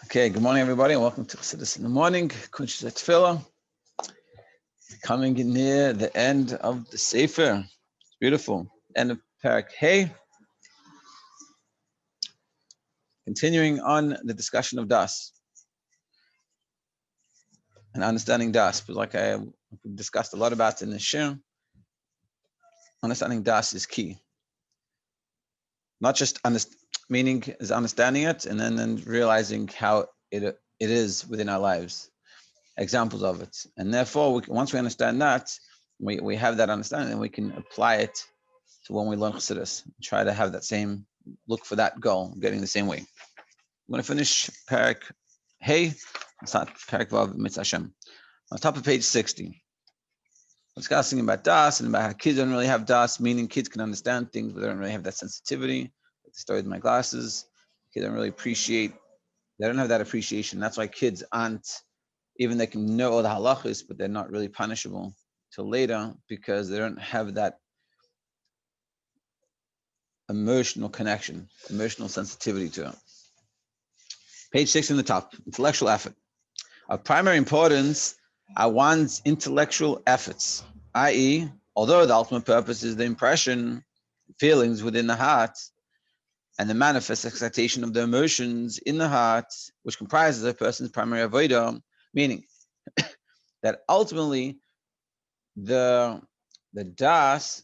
Okay, good morning, everybody, and welcome to Chassidus in the morning. Kuntres HaTefila, coming near the end of the Sefer. It's beautiful. End of Parak Hey. Continuing on the discussion of Das and understanding Das, but like we discussed a lot about in the Shir, understanding Das is key. Not just meaning is understanding it and then realizing how it is within our lives. Examples of it, and therefore once we understand that, we have that understanding, and we can apply it to when we learn Chassidus. Try to have that same look for that goal, getting the same way. I'm going to finish Parak Hey, it's not Parak Vav Mitzvah Hashem. On top of page 60, discussing about Das and about how kids don't really have Das, meaning kids can understand things, but they don't really have that sensitivity. Like the story with my glasses, kids don't really appreciate. They don't have that appreciation. That's why kids aren't. Even they can know all the halachas, but they're not really punishable till later because they don't have that emotional connection, emotional sensitivity to it. Page 6 in the top, intellectual effort. Of primary importance are one's intellectual efforts, i.e., although the ultimate purpose is the impression, feelings within the heart, and the manifest excitation of the emotions in the heart, which comprises a person's primary avodah, meaning that ultimately the das,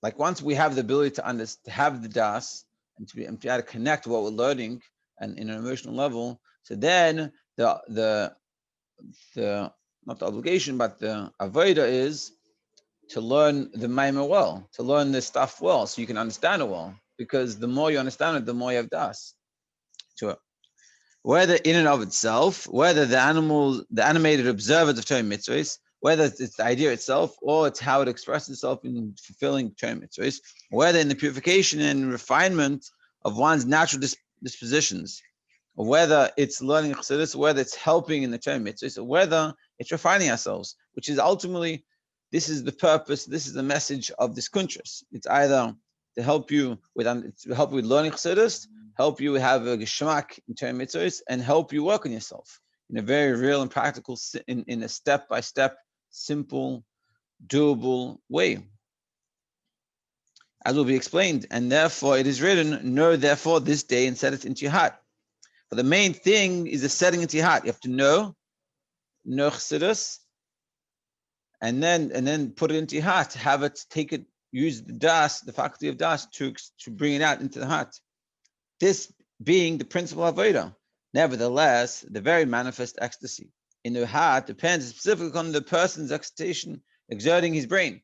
like once we have the ability to have the das and to be able to connect what we're learning and in an emotional level, so then the not the obligation but the avodah is to learn the maimah well, to learn the stuff well, so you can understand it well. Because the more you understand it, the more you have das to it. Whether in and of itself, whether the animated observance of Torah mitzvahs, whether it's the idea itself or it's how it expresses itself in fulfilling Torah mitzvahs, whether in the purification and refinement of one's natural dispositions, or whether it's learning Chassidus, whether it's helping in the Torah mitzvahs, or whether it's refining ourselves, which is ultimately, this is the purpose, this is the message of this Kuntres. It's either to help you with learning Chassidus, help you have a geschmack in Torah mitzvahs, and help you work on yourself in a very real and practical, in a step-by-step, simple, doable way. As will be explained, and therefore it is written, know therefore this day and set it into your heart. But the main thing is the setting into your heart. You have to know Chassidus, and then put it into your heart, have it, take it, use the das, the faculty of das, to bring it out into the heart. This being the principle of avodah. Nevertheless, the very manifest ecstasy in the heart depends specifically on the person's excitation, exerting his brain.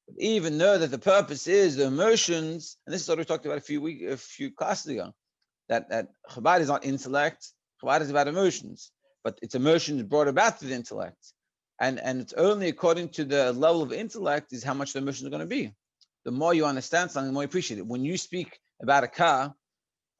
But even though that the purpose is the emotions, and this is what we talked about a few classes ago, that Chabad is not intellect, Chabad is about emotions, but it's emotions brought about through the intellect. And it's only according to the level of intellect is how much the emotions are going to be. The more you understand something, the more you appreciate it. When you speak about a car,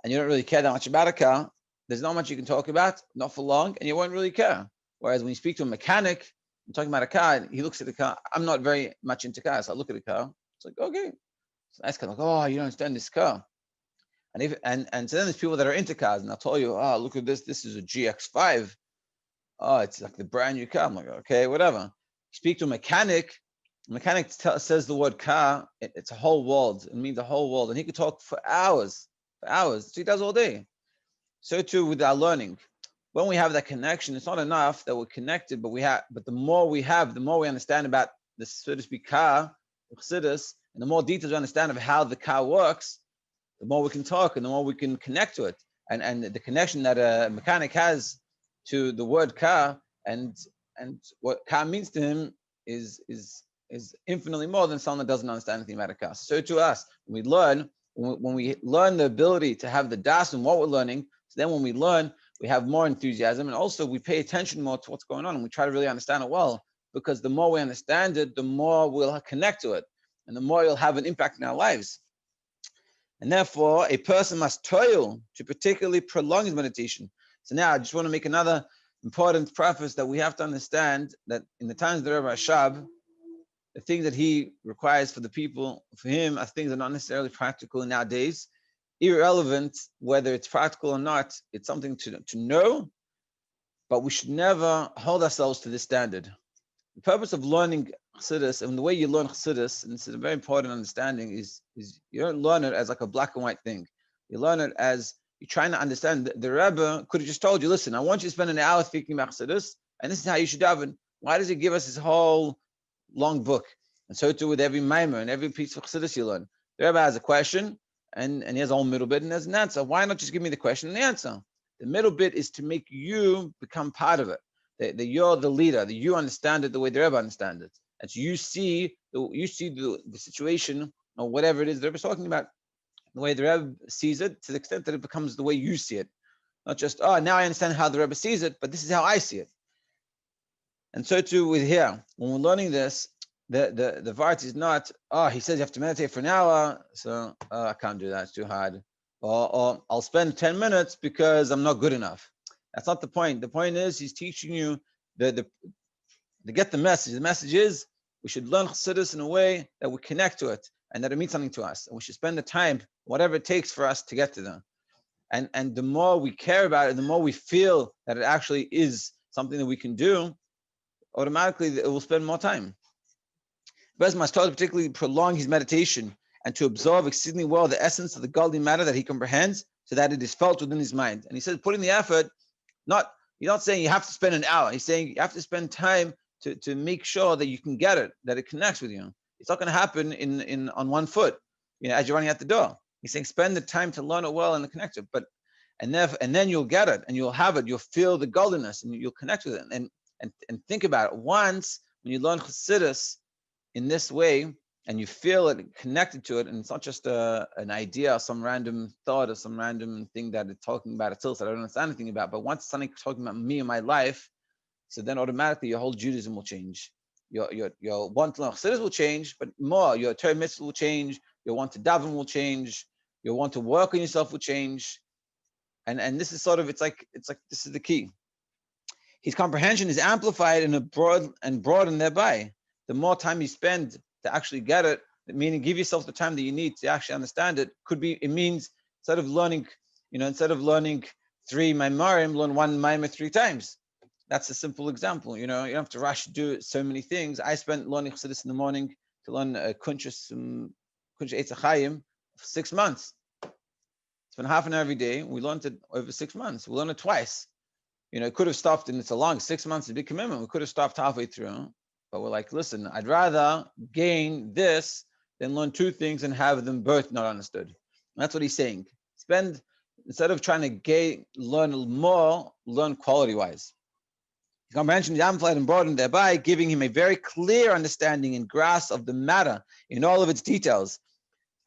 and you don't really care that much about a car, there's not much you can talk about, not for long, and you won't really care. Whereas when you speak to a mechanic, I'm talking about a car, and he looks at the car. I'm not very much into cars. So I look at the car. It's like, okay, it's a nice car. Like, oh, you don't understand this car. And so then there's people that are into cars, and they'll tell you, oh, look at this. This is a GX5. Oh, it's like the brand new car. I'm like, okay, whatever. You speak to a mechanic. The mechanic says the word car. It's a whole world. It means a whole world, and he could talk for hours. So he does all day. So too with our learning. When we have that connection, it's not enough that we're connected, but the more we have, the more we understand about the, so to speak, car, Chassidus, and the more details we understand of how the car works, the more we can talk and the more we can connect to it. And the connection that a mechanic has to the word car and what car means to him is infinitely more than someone that doesn't understand anything about a car. So to us, when we learn the ability to have the das in what we're learning, so then when we learn, we have more enthusiasm, and also we pay attention more to what's going on, and we try to really understand it well, because the more we understand it, the more we'll connect to it, and the more it'll have an impact in our lives. And therefore, a person must toil to particularly prolong his meditation. So now I just want to make another important preface that we have to understand that in the times of the Rebbe Rashab, the things that he requires for the people, for him, are things that are not necessarily practical nowadays. irrelevant whether it's practical or not. It's something to know, but we should never hold ourselves to this standard. The purpose of learning Chassidus, and the way you learn Chassidus, and this is a very important understanding, is you don't learn it as like a black and white thing. You learn it as you're trying to understand. The Rebbe could have just told you, listen, I want you to spend an hour thinking about Chassidus, and this is how you should daven. Why does he give us this whole long book? And so too with every mimer and every piece of Chassidus you learn. The Rebbe has a question, and he has a whole middle bit, and there's an answer. Why not just give me the question and the answer? The middle bit is to make you become part of it. That you're the leader, that you understand it the way the Rebbe understands it. And so you see the situation or whatever it is the Rebbe is talking about, the way the Rebbe sees it, to the extent that it becomes the way you see it. Not just, oh, now I understand how the Rebbe sees it, but this is how I see it. And so too with here, when we're learning this, the Vart is not, oh, he says you have to meditate for an hour, so I can't do that, it's too hard. Or I'll spend 10 minutes because I'm not good enough. That's not the point. The point is he's teaching you to get the message. The message is we should learn Chassidus in a way that we connect to it and that it means something to us. And we should spend the time, whatever it takes for us to get to them. And the more we care about it, the more we feel that it actually is something that we can do, automatically it will spend more time. Bez must particularly prolong his meditation and to absorb exceedingly well the essence of the godly matter that he comprehends so that it is felt within his mind. And he says, putting the effort, you're not saying you have to spend an hour. He's saying you have to spend time to make sure that you can get it, that it connects with you. It's not going to happen on one foot, as you're running out the door. He's saying spend the time to learn it well and connect it. And then you'll get it and you'll have it. You'll feel the godliness and you'll connect with it. And think about it. Once when you learn Chassidus in this way and you feel it connected to it, and it's not just an idea or some random thought or some random thing that it's talking about itself that I don't understand anything about, but once something talking about me and my life, so then automatically your whole Judaism will change. Your want to learn Chassidus will change, but more, your Torah mitzvah will change, your want to daven will change, your want to work on yourself will change. And this is sort of, it's like this is the key. His comprehension is amplified and broadened thereby. The more time you spend to actually get it, meaning give yourself the time that you need to actually understand it, it means instead of learning 3 Maimarim, learn 1 Maimar 3 times. That's a simple example. You don't have to rush to do so many things. I spent learning Chassidus in the morning to learn Kuntres Eitz Chaim for 6 months. Spent half an hour every day. We learned it over 6 months. We learned it twice. It could have stopped, and it's a long 6 months, a big commitment. We could have stopped halfway through. But we're like, listen, I'd rather gain this than learn 2 things and have them both not understood. And that's what he's saying. Instead of trying to learn more, learn quality-wise. His comprehension is amplified and broadened, thereby giving him a very clear understanding and grasp of the matter in all of its details,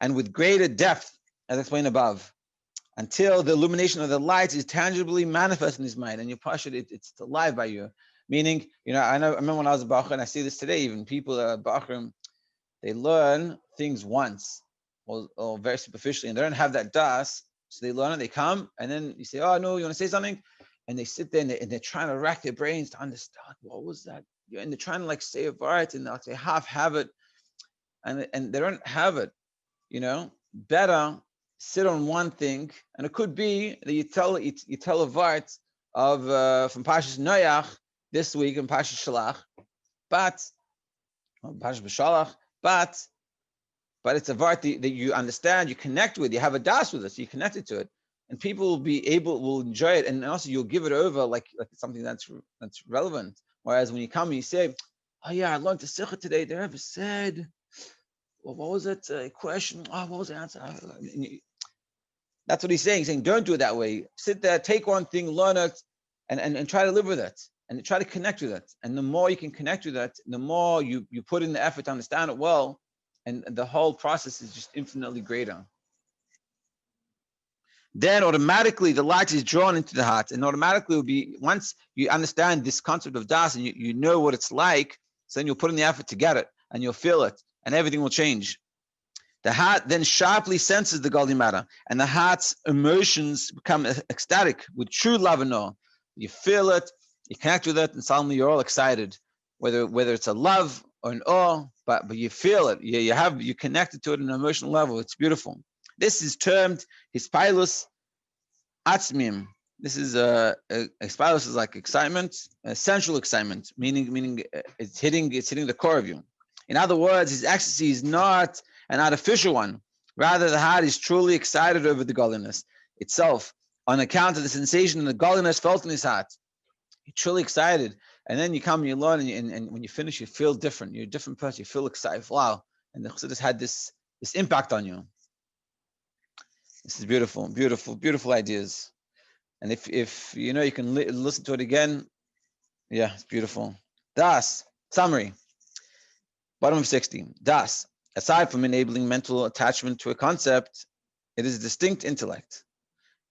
and with greater depth, as explained above, until the illumination of the light is tangibly manifest in his mind. And you push it, it's alive by you. Meaning, I remember when I was a Bachar, and I see this today, even people that are Bachar, they learn things once or very superficially, and they don't have that das, so they learn it, they come, and then you say, oh, no, you want to say something? And they sit there and they're trying to rack their brains to understand, what was that? And they're trying to say a vart, and they half have it, and they don't have it, Better sit on one thing, and it could be that you tell a vart of from Pashas Noach, this week in Pashas Shalach, Pashas B'Shalach, but it's a vart that you understand, you connect with, you have a das with it, so you're connected to it, and people will enjoy it, and also you'll give it over like something that's relevant. Whereas when you come and you say, oh yeah, I learned the Sikha today, they ever said, well, what was it? A question? Oh, what was the answer? That's what he's saying. He's saying, don't do it that way. Sit there, take one thing, learn it, and try to live with it. And try to connect with it. And the more you can connect with it, the more you put in the effort to understand it well, and the whole process is just infinitely greater. Then automatically the light is drawn into the heart, and automatically will be, once you understand this concept of das and you know what it's like, so then you'll put in the effort to get it, and you'll feel it, and everything will change. The heart then sharply senses the godly matter, and the heart's emotions become ecstatic with true love and awe. You feel it, you connect with it, and suddenly you're all excited, whether it's a love or an awe, but you feel it. You connected to it on an emotional level. It's beautiful. This is termed hispilus atzmim. This is hispilus is like excitement, sensual excitement, meaning it's hitting the core of you. In other words, his ecstasy is not an artificial one. Rather, the heart is truly excited over the godliness itself on account of the sensation and the godliness felt in his heart. You're truly excited. And then you come and you learn, and when you finish, you feel different. You're a different person. You feel excited. Wow. And the Chassidus had this impact on you. This is beautiful, beautiful, beautiful ideas. And if you know, you can listen to it again. Yeah, it's beautiful. Das, summary. Bottom of 60. Das, aside from enabling mental attachment to a concept, it is distinct intellect.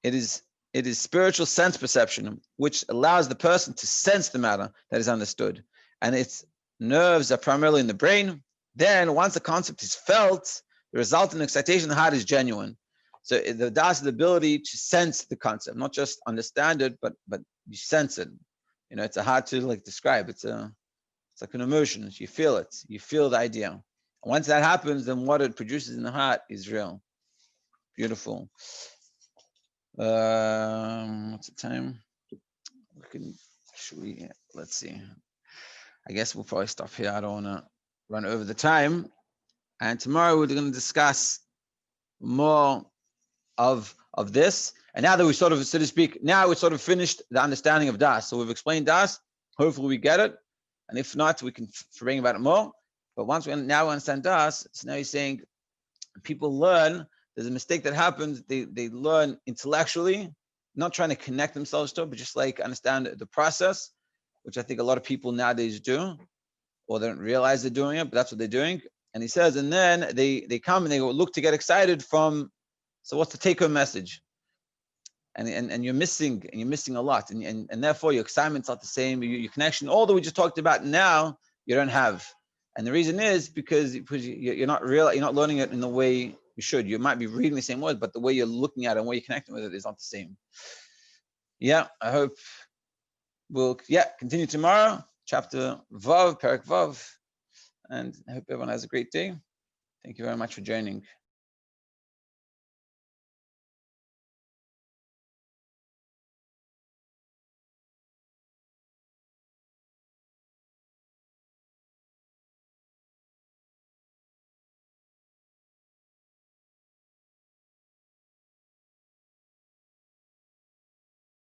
It is spiritual sense perception, which allows the person to sense the matter that is understood. And its nerves are primarily in the brain. Then, once the concept is felt, the resultant excitation in the heart is genuine. So the das is the ability to sense the concept, not just understand it, but you sense it. You know, it's hard to describe. It's like an emotion. You feel it. You feel the idea. And once that happens, then what it produces in the heart is real. Beautiful. What's the time? Let's see. I guess we'll probably stop here. I don't want to run over the time. And tomorrow we're going to discuss more of this. And now that we sort of, so to speak, now we sort of finished the understanding of Das. So we've explained Das. Hopefully we get it. And if not, we can bring about it more. But once we now understand Das, so now he's saying people learn. There's a mistake that happens. They learn intellectually, not trying to connect themselves to it, but just like understand the process, which I think a lot of people nowadays do, or they don't realize they're doing it, but that's what they're doing. And he says, and then they come and they look to get excited from. So what's the take-home message? And you're missing a lot, and therefore your excitement's not the same. Your connection, all that we just talked about now, you don't have. And the reason is because you're not learning it in the way you should. You might be reading the same words, but the way you're looking at it and the way you're connecting with it is not the same. Yeah, I hope we'll continue tomorrow, chapter Vav, Perek Vav, and I hope everyone has a great day. Thank you very much for joining.